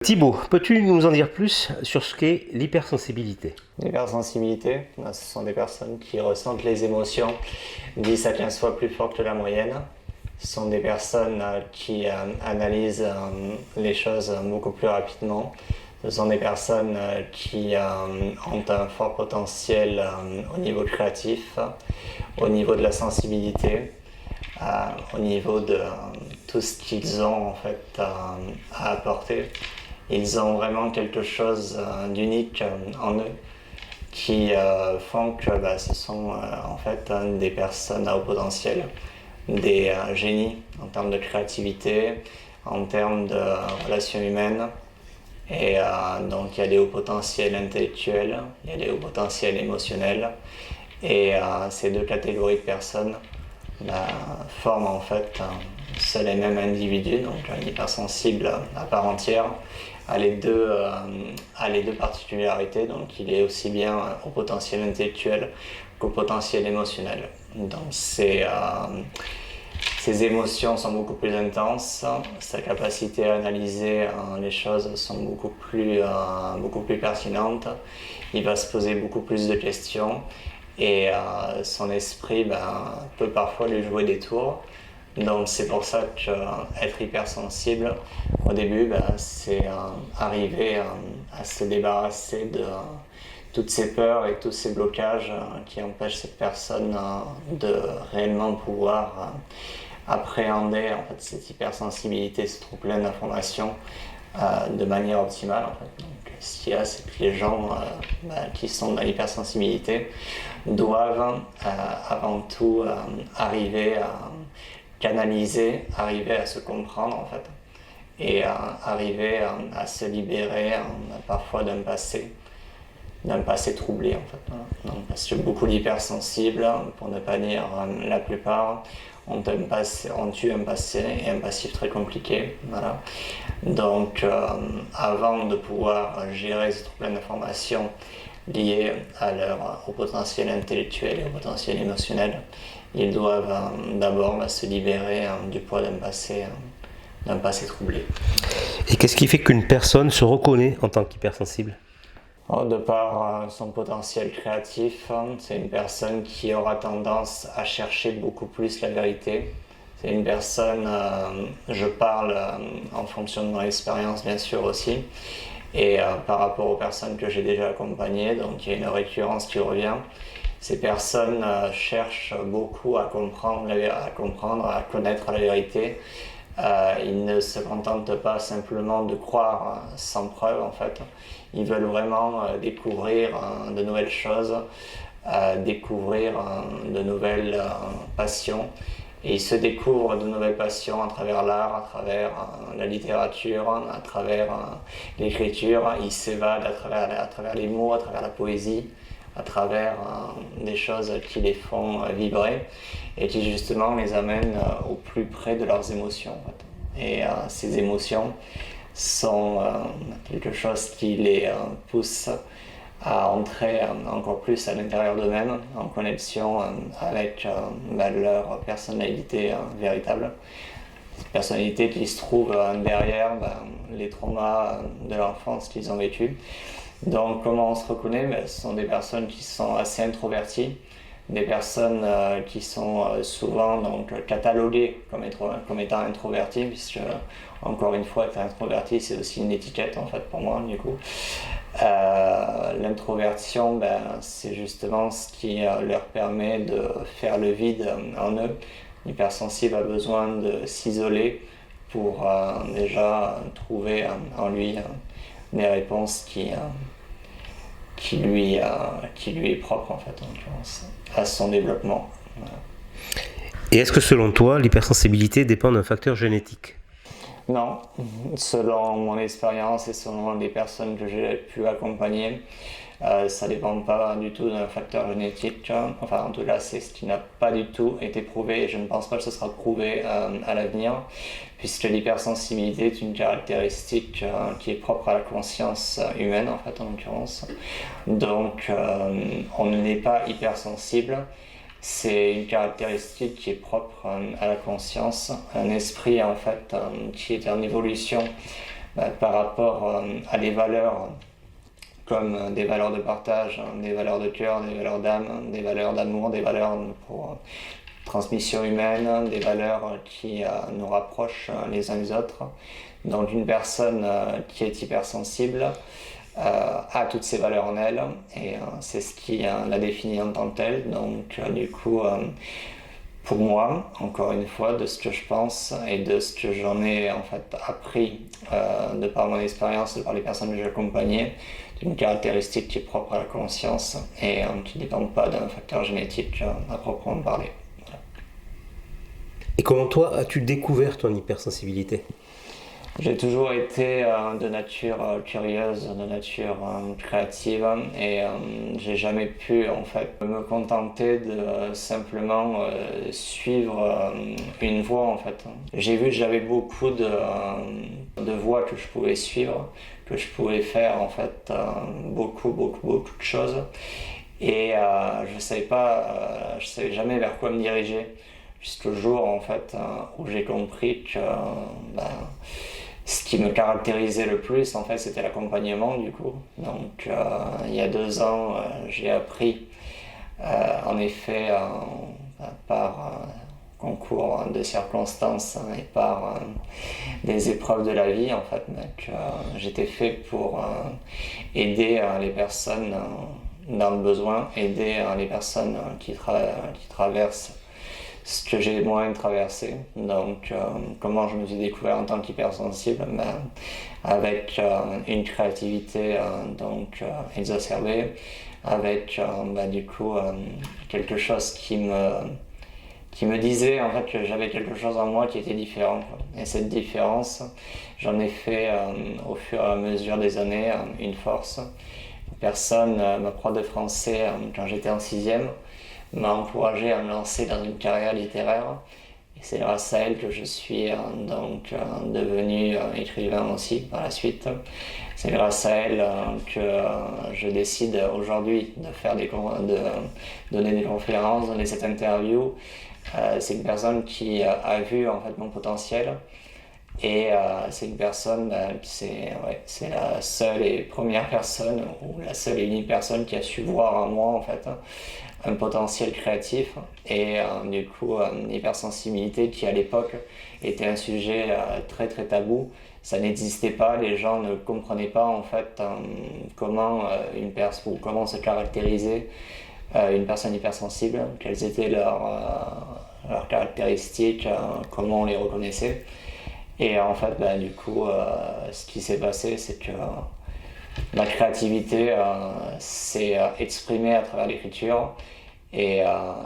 Thibaut, peux-tu nous en dire plus sur ce qu'est l'hypersensibilité? L'hypersensibilité, ce sont des personnes qui ressentent les émotions 10 à 15 fois plus fortes que la moyenne. Ce sont des personnes qui analysent les choses beaucoup plus rapidement. Ce sont des personnes qui ont un fort potentiel au niveau créatif, au niveau de la sensibilité, au niveau de tout ce qu'ils ont en fait à apporter. Ils ont vraiment quelque chose d'unique en eux qui font que ce sont en fait des personnes à haut potentiel, des génies en termes de créativité, en termes de relations humaines. Et donc il y a des hauts potentiels intellectuels, il y a des hauts potentiels émotionnels. Et ces deux catégories de personnes forment en fait un seul et même individu, donc un hypersensible à part entière, a les deux particularités, donc il est aussi bien au potentiel intellectuel qu'au potentiel émotionnel. Donc ses émotions sont beaucoup plus intenses, sa capacité à analyser les choses sont beaucoup plus pertinentes, il va se poser beaucoup plus de questions et son esprit peut parfois lui jouer des tours. Donc c'est pour ça qu'être hypersensible, au début, c'est arriver à se débarrasser de toutes ces peurs et tous ces blocages qui empêchent cette personne de réellement pouvoir appréhender en fait, cette hypersensibilité, ce trop plein d'informations de manière optimale. En fait. Donc, ce qu'il y a, c'est que les gens qui sont dans l'hypersensibilité doivent avant tout arriver à canaliser, arriver à se comprendre en fait, et arriver à se libérer parfois d'un passé troublé en fait. Voilà. Donc, parce que beaucoup d'hypersensibles, pour ne pas dire la plupart, ont eu un passé et un passif très compliqué. Voilà. Donc avant de pouvoir gérer ce plein d'informations liées au potentiel intellectuel et au potentiel émotionnel, ils doivent d'abord se libérer du poids d'un passé troublé. Et qu'est-ce qui fait qu'une personne se reconnaît en tant qu'hypersensible? De par son potentiel créatif, c'est une personne qui aura tendance à chercher beaucoup plus la vérité. C'est une personne, je parle en fonction de mon expérience bien sûr aussi, et par rapport aux personnes que j'ai déjà accompagnées, donc il y a une récurrence qui revient. Ces personnes cherchent beaucoup à comprendre, à connaître la vérité. Ils ne se contentent pas simplement de croire sans preuve en fait. Ils veulent vraiment découvrir de nouvelles choses, découvrir de nouvelles passions. Et ils se découvrent de nouvelles passions à travers l'art, à travers la littérature, à travers l'écriture. Ils s'évadent à travers les mots, à travers la poésie, à travers des choses qui les font vibrer et qui justement les amènent au plus près de leurs émotions. En fait. Et ces émotions sont quelque chose qui les pousse à entrer encore plus à l'intérieur d'eux-mêmes, en connexion avec leur personnalité véritable. Cette personnalité qui se trouve derrière les traumas de l'enfance qu'ils ont vécu. Donc comment on se reconnaît? Ce sont des personnes qui sont assez introverties, des personnes qui sont souvent donc, cataloguées comme étant introverties, puisque encore une fois, être introverti c'est aussi une étiquette en fait pour moi du coup. L'introversion, c'est justement ce qui leur permet de faire le vide en eux. L'hypersensible a besoin de s'isoler pour déjà trouver en lui des réponses qui lui est propre en fait, en l'occurrence, à son développement. Voilà. Et est-ce que selon toi, l'hypersensibilité dépend d'un facteur génétique? Non, selon mon expérience et selon les personnes que j'ai pu accompagner, ça ne dépend pas du tout d'un facteur génétique. Enfin, en tout cas, c'est ce qui n'a pas du tout été prouvé et je ne pense pas que ce sera prouvé à l'avenir, puisque l'hypersensibilité est une caractéristique qui est propre à la conscience humaine, en fait, en l'occurrence. Donc, on n'est pas hypersensible. C'est une caractéristique qui est propre à la conscience, un esprit en fait qui est en évolution par rapport à des valeurs comme des valeurs de partage, des valeurs de cœur, des valeurs d'âme, des valeurs d'amour, des valeurs pour transmission humaine, des valeurs qui nous rapprochent les uns les autres. Donc une personne qui est hypersensible a toutes ces valeurs en elle et c'est ce qui la définit en tant que telle. Donc du coup, pour moi, encore une fois, de ce que je pense et de ce que j'en ai en fait appris de par mon expérience, de par les personnes que j'ai accompagnées, c'est une caractéristique qui est propre à la conscience et qui ne dépend pas d'un facteur génétique à proprement parler. Voilà. Et comment toi as-tu découvert ton hypersensibilité ? J'ai toujours été de nature curieuse, de nature créative et j'ai jamais pu en fait me contenter de simplement suivre une voie en fait. J'ai vu que j'avais beaucoup de voies que je pouvais suivre, que je pouvais faire en fait beaucoup de choses et je savais jamais vers quoi me diriger jusqu'au jour en fait où j'ai compris que ce qui me caractérisait le plus, en fait, c'était l'accompagnement, du coup. Donc, il y a 2 ans, j'ai appris, en effet, par concours de circonstances et par des épreuves de la vie, en fait, que j'étais fait pour aider les personnes dans le besoin, aider les personnes qui traversent ce que j'ai moi-même traversé. Donc, comment je me suis découvert en tant qu'hypersensible, avec une créativité exacerbée, avec du coup quelque chose qui me disait en fait que j'avais quelque chose en moi qui était différent. Et cette différence, j'en ai fait au fur et à mesure des années une force. Ma prof de français, quand j'étais en 6e, m'a encouragé à me lancer dans une carrière littéraire et c'est grâce à elle que je suis devenu écrivain aussi par la suite. C'est grâce à elle que je décide aujourd'hui de donner des conférences, donner cette interview. C'est une personne qui a vu en fait mon potentiel et c'est une personne c'est la seule et première personne ou la seule et unique personne qui a su voir en moi en fait un potentiel créatif et du coup une hypersensibilité qui à l'époque était un sujet très très tabou. Ça n'existait pas, les gens ne comprenaient pas en fait comment se caractérisait une personne hypersensible, quelles étaient leurs caractéristiques, comment on les reconnaissait. Et en fait, du coup, ce qui s'est passé, c'est que ma créativité s'est exprimée à travers l'écriture. Et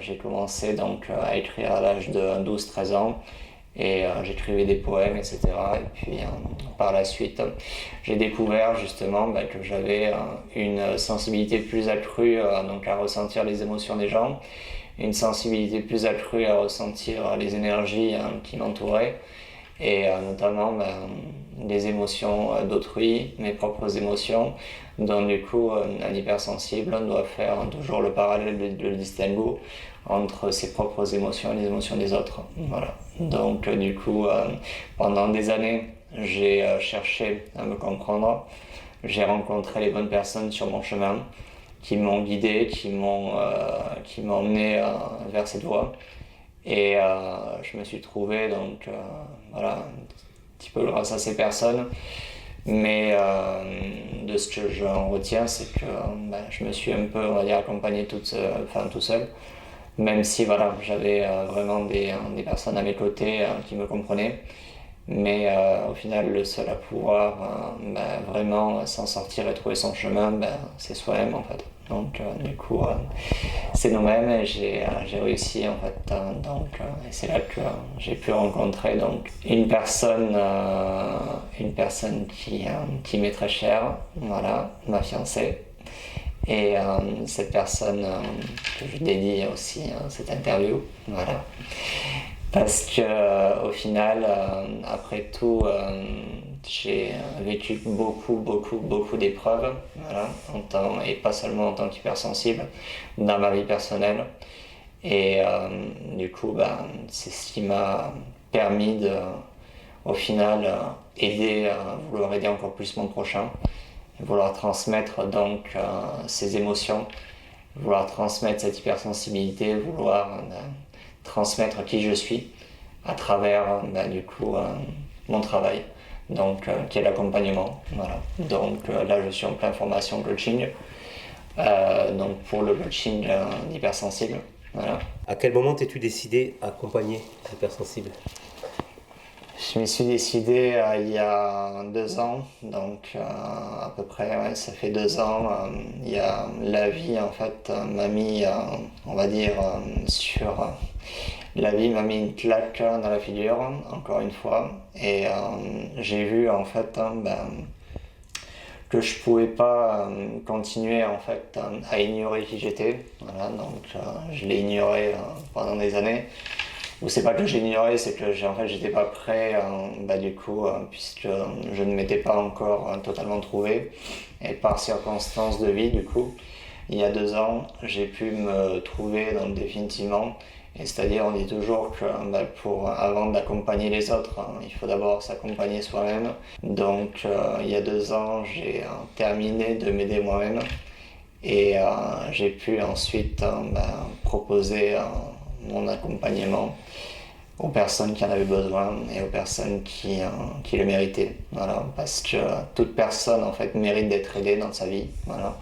j'ai commencé donc à écrire à l'âge de 12-13 ans. Et j'écrivais des poèmes, etc. Et puis par la suite, j'ai découvert justement que j'avais une sensibilité plus accrue donc à ressentir les émotions des gens, une sensibilité plus accrue à ressentir les énergies qui m'entouraient. Et notamment les émotions d'autrui, mes propres émotions, dont du coup un hypersensible doit faire toujours le parallèle, le distinguo entre ses propres émotions et les émotions des autres. Voilà. Donc du coup, pendant des années, j'ai cherché à me comprendre, j'ai rencontré les bonnes personnes sur mon chemin, qui m'ont guidé, qui m'ont emmené vers cette voie. Et je me suis trouvé un petit peu grâce à ces personnes. Mais de ce que j'en retiens, c'est que je me suis un peu, on va dire, accompagné tout seul. Même si j'avais vraiment des personnes à mes côtés qui me comprenaient. Mais au final, le seul à pouvoir vraiment s'en sortir et trouver son chemin, c'est soi-même en fait. Donc du coup, c'est nous-mêmes et j'ai réussi en fait. Et c'est là que j'ai pu rencontrer une personne qui m'est très chère, voilà, ma fiancée. Et cette personne que je dédie aussi cette interview, voilà. Parce que au final, après tout, j'ai vécu beaucoup d'épreuves, voilà, et pas seulement en tant qu'hypersensible, dans ma vie personnelle. Et du coup, c'est ce qui m'a permis au final, vouloir aider encore plus mon prochain, vouloir transmettre donc ses émotions, vouloir transmettre cette hypersensibilité, vouloir transmettre qui je suis à travers mon travail, donc qui est l'accompagnement. Voilà. Donc là je suis en pleine formation coaching, donc pour le coaching d'hypersensible. Voilà. À quel moment t'es-tu décidé à accompagner les hypersensibles? Je m'y suis décidé il y a 2 ans, donc à peu près, ouais, ça fait 2 ans. Il y a la vie en fait m'a mis, on va dire, la vie m'a mis une claque dans la figure, encore une fois, et j'ai vu en fait que je pouvais pas continuer en fait à ignorer qui j'étais. Voilà, donc je l'ai ignoré pendant des années. Ou c'est pas que j'ai ignoré, c'est que j'étais pas prêt, puisque je ne m'étais pas encore totalement trouvé. Et par circonstances de vie, du coup, il y a 2 ans, j'ai pu me trouver donc, définitivement. Et c'est-à-dire, on dit toujours que avant d'accompagner les autres, il faut d'abord s'accompagner soi-même. Donc, il y a 2 ans, j'ai terminé de m'aider moi-même. Et j'ai pu ensuite proposer mon accompagnement aux personnes qui en avaient besoin et aux personnes qui le méritaient. Voilà, parce que toute personne en fait mérite d'être aidée dans sa vie. Voilà.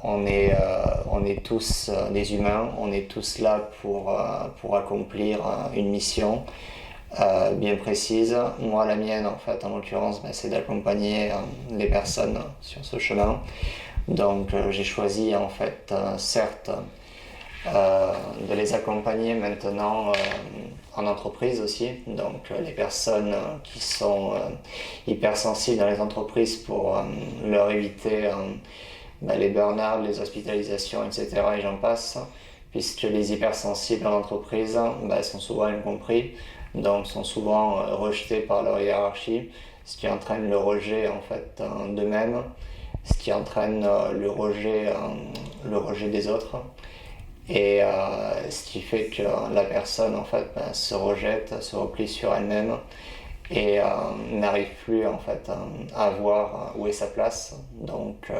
On est tous des humains, on est tous là pour accomplir une mission bien précise. Moi, la mienne, en fait, en l'occurrence, c'est d'accompagner les personnes sur ce chemin. Donc, j'ai choisi, en fait, certes, de les accompagner maintenant en entreprise aussi, donc les personnes qui sont hypersensibles dans les entreprises pour leur éviter les burn-out, les hospitalisations, etc. et j'en passe, puisque les hypersensibles en entreprise sont souvent incompris, donc sont souvent rejetés par leur hiérarchie, ce qui entraîne le rejet en fait d'eux-mêmes, ce qui entraîne le rejet des autres. Et ce qui fait que la personne en fait se rejette, se replie sur elle-même et n'arrive plus en fait à voir où est sa place. Donc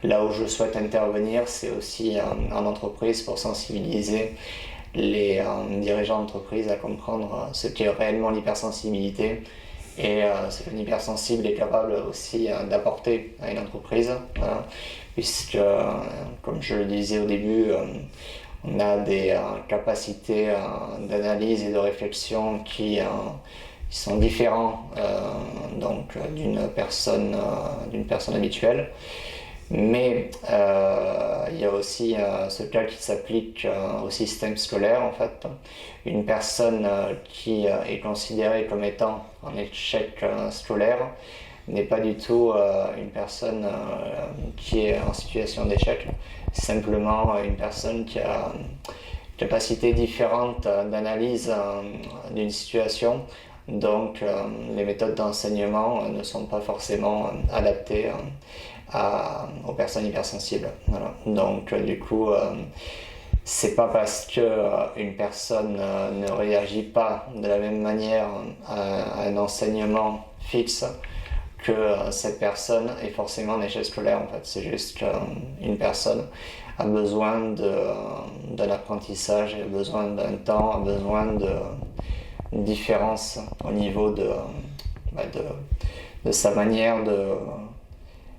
là où je souhaite intervenir, c'est aussi en entreprise pour sensibiliser les dirigeants d'entreprise à comprendre ce qu'est réellement l'hypersensibilité et ce qu'un hypersensible est capable aussi d'apporter à une entreprise. Voilà. Puisque, comme je le disais au début, on a des capacités d'analyse et de réflexion qui sont différentes d'une personne habituelle. Mais il y a aussi ce cas qui s'applique au système scolaire en fait. Une personne qui est considérée comme étant en échec scolaire n'est pas du tout une personne qui est en situation d'échec, c'est simplement une personne qui a une capacité différente d'analyse d'une situation, donc les méthodes d'enseignement ne sont pas forcément adaptées aux personnes hypersensibles. Voilà. Donc du coup, c'est pas parce qu'une personne ne réagit pas de la même manière à un enseignement fixe que cette personne est forcément en échec scolaire en fait. C'est juste qu'une personne a besoin d'un apprentissage, a besoin d'un temps, a besoin d'une différence au niveau de sa manière de...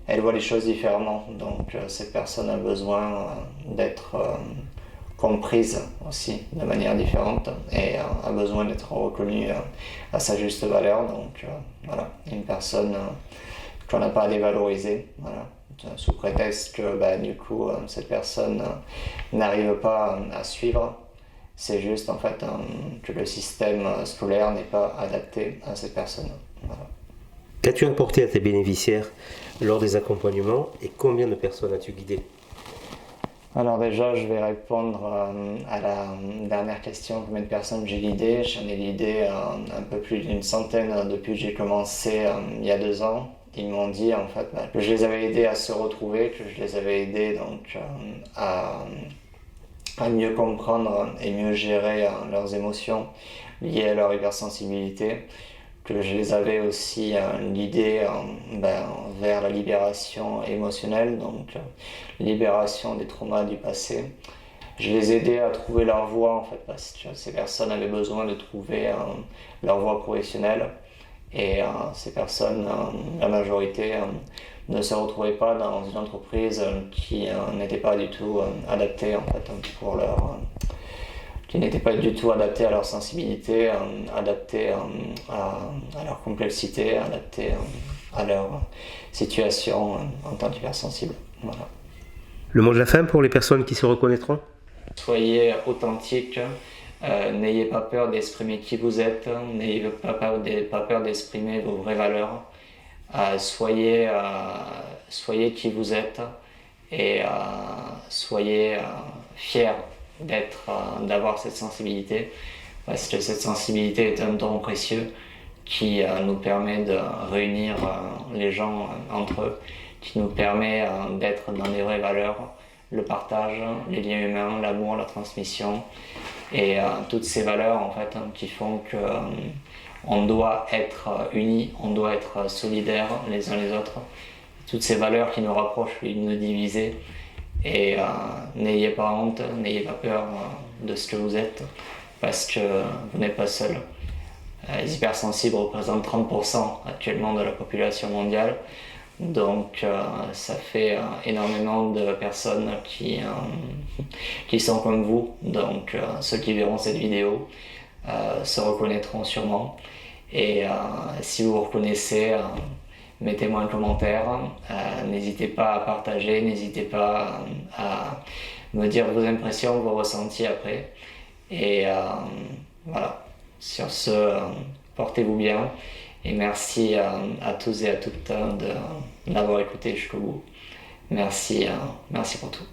Elle voit les choses différemment, donc cette personne a besoin d'être comprise aussi de manière différente et a besoin d'être reconnue à sa juste valeur. Donc voilà, une personne qu'on n'a pas à dévaloriser, voilà, sous prétexte que du coup cette personne n'arrive pas à suivre. C'est juste en fait que le système scolaire n'est pas adapté à cette personne. Voilà. Qu'as-tu apporté à tes bénéficiaires lors des accompagnements et combien de personnes as-tu guidé? Alors déjà, je vais répondre à la dernière question, combien de personnes j'ai guidé. J'en ai guidé un peu plus d'une centaine depuis que j'ai commencé il y a 2 ans. Ils m'ont dit en fait que je les avais aidés à se retrouver, que je les avais aidés donc à mieux comprendre et mieux gérer leurs émotions liées à leur hypersensibilité, que je les avais aussi guidés vers la libération émotionnelle, donc libération des traumas du passé. Je les aidais à trouver leur voie en fait, parce que ces personnes avaient besoin de trouver leur voie professionnelle et ces personnes, la majorité, ne se retrouvaient pas dans une entreprise qui n'était pas du tout adaptée en fait pour leur qui n'était pas du tout adapté à leur sensibilité, adapté à leur complexité, adapté à leur situation en tant qu'hypersensible. Voilà. Le mot de la fin pour les personnes qui se reconnaîtront? Soyez authentique, n'ayez pas peur d'exprimer qui vous êtes, n'ayez pas peur d'exprimer vos vraies valeurs. Soyez qui vous êtes et soyez fiers d'avoir cette sensibilité, parce que cette sensibilité est un don précieux qui nous permet de réunir les gens entre eux, qui nous permet d'être dans des vraies valeurs, le partage, les liens humains, l'amour, la transmission et toutes ces valeurs en fait qui font que on doit être unis, on doit être solidaires les uns les autres, toutes ces valeurs qui nous rapprochent et nous divisent. Et n'ayez pas honte, n'ayez pas peur de ce que vous êtes, parce que vous n'êtes pas seul. Les hypersensibles représentent 30% actuellement de la population mondiale, donc ça fait énormément de personnes qui sont comme vous. Donc ceux qui verront cette vidéo se reconnaîtront sûrement. Et si vous vous reconnaissez, mettez-moi un commentaire, n'hésitez pas à partager, n'hésitez pas à me dire vos impressions, vos ressentis après. Et voilà, sur ce, portez-vous bien et merci à tous et à toutes d'avoir écouté jusqu'au bout. Merci pour tout.